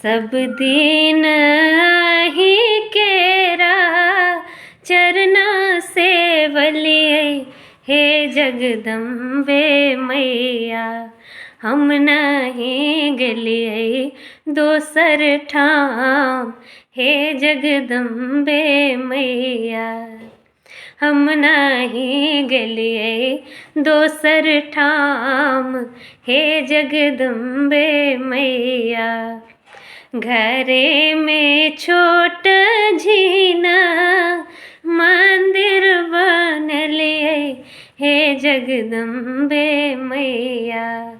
सब दीन ही केरा चरना सेवलिए, हे जगदम्बे मैया। हम नहीं गेलिए दोसर ठाम, हे जगदम्बे मैया। हम नहीं गेलिए दोसर ठाम, हे जगदम्बे मैया। घरे में छोट झीना मंदिर बनलिए, हे जगदम्बे मैया।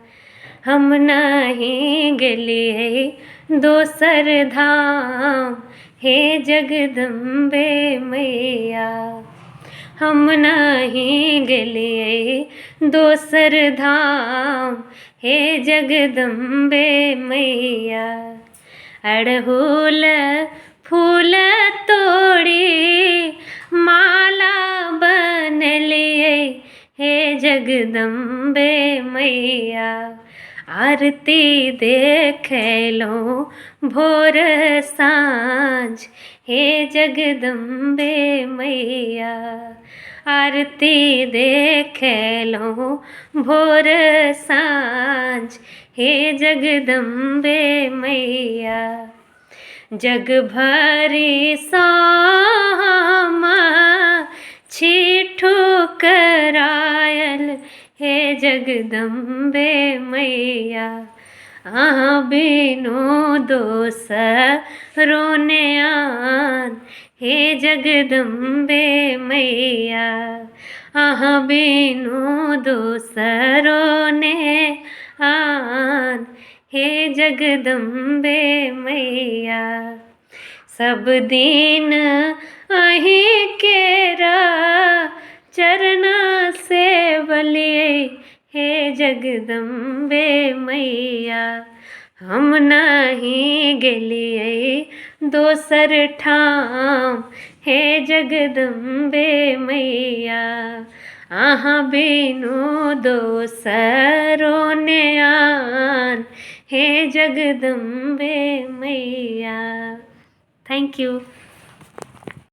हम नहीं गेलिए दोसर धाम, हे जगदम्बे मैया। हम नहीं गेलिए दोसर धाम, हे जगदम्बे मैया। अड़हुल फूल तोड़ी माला बनलिए, हे जगदम्बे मैया। आरती देखेलो भोर साँझ, हे जगदम्बे मैया। आरती देखेलो भोर साँझ, हे जगदम्बे मैया। जग भरी सामा छिठू करायल, हे जगदम्बे मैया। अहाँ बिनु दोसरो ने आन, हे जगदम्बे मैया। अहाँ बिनु दोसरो ने आन, हे जगदम्बे मैया। सब दिन अहीं केरा चरना सेवलिए, हे जगदम्बे मैया। हम नहीं गेलिए दोसर ठाम, हे जगदम्बे मैया। अहाँ बिनु दोसरो ने आन, हे जगदम्बे मैया। Thank you.